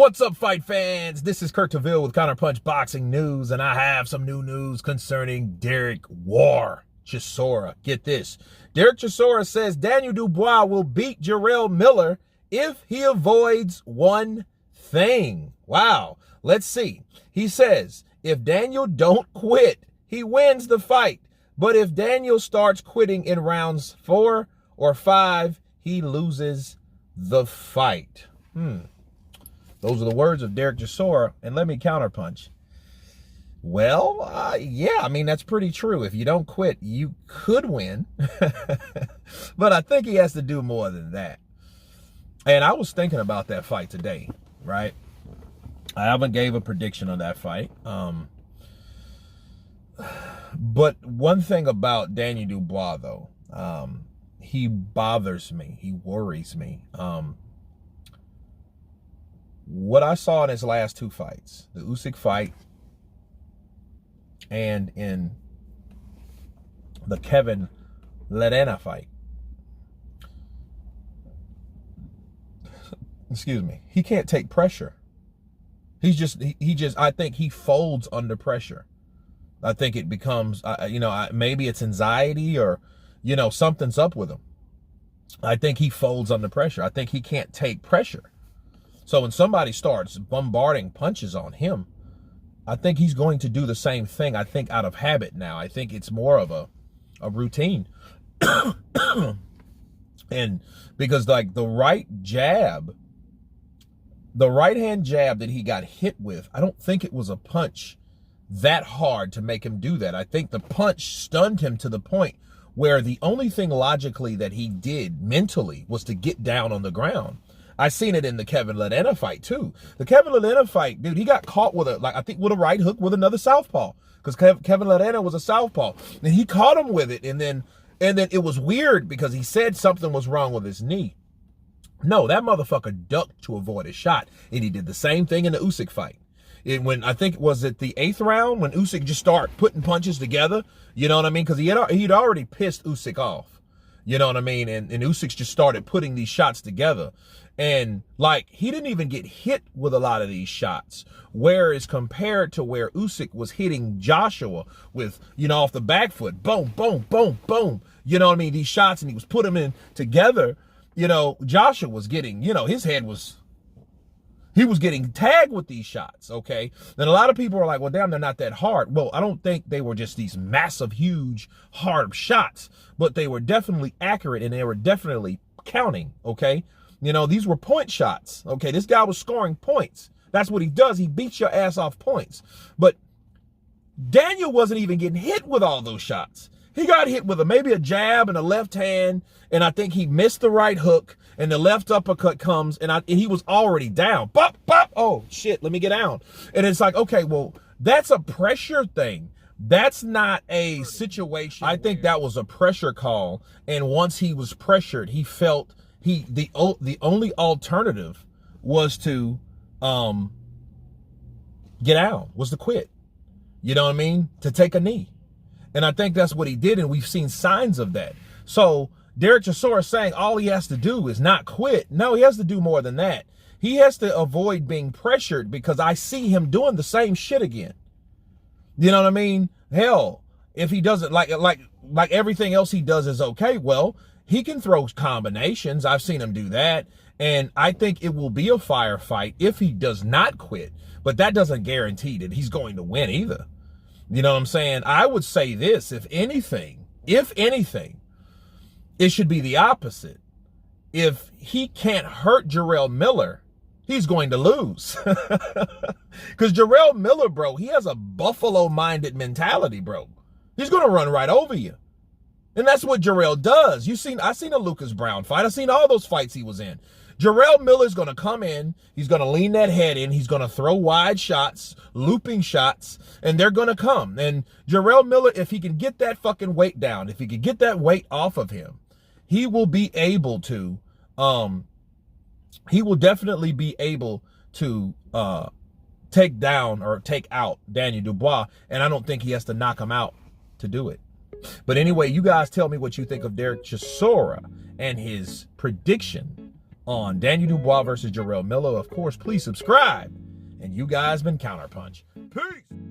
What's up, fight fans? This is Kurt Taville with Counterpunch Boxing News, and I have some new news concerning Derek Chisora. Get this. Derek Chisora says Daniel Dubois will beat Jarrell Miller if he avoids one thing. Wow. Let's see. He says if Daniel don't quit, he wins the fight. But if Daniel starts quitting in rounds 4 or 5, he loses the fight. Those are the words of Derek Chisora, and let me counterpunch. Well, yeah, I mean, that's pretty true. If you don't quit, you could win. But I think he has to do more than that. And I was thinking about that fight today, right? I haven't gave a prediction on that fight. But one thing about Daniel Dubois, though, he bothers me. He worries me. What I saw in his last 2 fights, the Usyk fight and in the Kevin Ledena fight, excuse me, he can't take pressure. He just, I think he folds under pressure. I think it becomes, maybe it's anxiety or, something's up with him. I think he folds under pressure. I think he can't take pressure. So when somebody starts bombarding punches on him, I think he's going to do the same thing, I think, out of habit now. I think it's more of a routine. And because, like, the right jab, the right-hand jab that he got hit with, I don't think it was a punch that hard to make him do that. I think the punch stunned him to the point where the only thing logically that he did mentally was to get down on the ground. I seen it in the Kevin Ledena fight too. The Kevin Ledena fight, dude, he got caught with I think with a right hook with another southpaw, because Kevin Ledena was a southpaw, and he caught him with it, and then it was weird because he said something was wrong with his knee. No, that motherfucker ducked to avoid a shot, and he did the same thing in the Usyk fight. When I think was it the 8th round when Usyk just started putting punches together, you know what I mean? Because he'd already pissed Usyk off, you know what I mean? And Usyk just started putting these shots together. And, like, he didn't even get hit with a lot of these shots. Whereas compared to where Usyk was hitting Joshua with, off the back foot, boom, boom, boom, boom. You know what I mean? These shots, and he was putting them in together. Joshua was getting, his head was, he was getting tagged with these shots, okay? And a lot of people are like, well, damn, they're not that hard. Well, I don't think they were just these massive, huge, hard shots. But they were definitely accurate, and they were definitely counting, okay? These were point shots, okay? This guy was scoring points. That's what he does. He beats your ass off points. But Daniel wasn't even getting hit with all those shots. He got hit with maybe a jab and a left hand, and I think he missed the right hook, and the left uppercut comes, and he was already down. Bop, bop. Oh, shit, let me get down. And it's like, okay, well, that's a pressure thing. That's not a situation. I think that was a pressure call, and once he was pressured, he felt the only alternative was to get out, was to quit. You know what I mean? To take a knee. And I think that's what he did, and we've seen signs of that. So Derek Chisora is saying all he has to do is not quit. No, he has to do more than that. He has to avoid being pressured, because I see him doing the same shit again. You know what I mean? Hell, if he doesn't like everything else he does is okay, well, he can throw combinations. I've seen him do that. And I think it will be a firefight if he does not quit. But that doesn't guarantee that he's going to win either. You know what I'm saying? I would say this, if anything, it should be the opposite. If he can't hurt Jarrell Miller, he's going to lose. Because Jarrell Miller, bro, he has a buffalo-minded mentality, bro. He's going to run right over you. And that's what Jarrell does. I seen a Lucas Brown fight. I seen all those fights he was in. Jarrell Miller's going to come in. He's going to lean that head in. He's going to throw wide shots, looping shots, and they're going to come. And Jarrell Miller, if he can get that fucking weight down, if he can get that weight off of him, he will be able to, he will definitely be able to take down or take out Daniel Dubois. And I don't think he has to knock him out to do it. But anyway, you guys tell me what you think of Derek Chisora and his prediction on Daniel Dubois versus Jarrell Miller. Of course, please subscribe. And you guys been Counterpunch. Peace.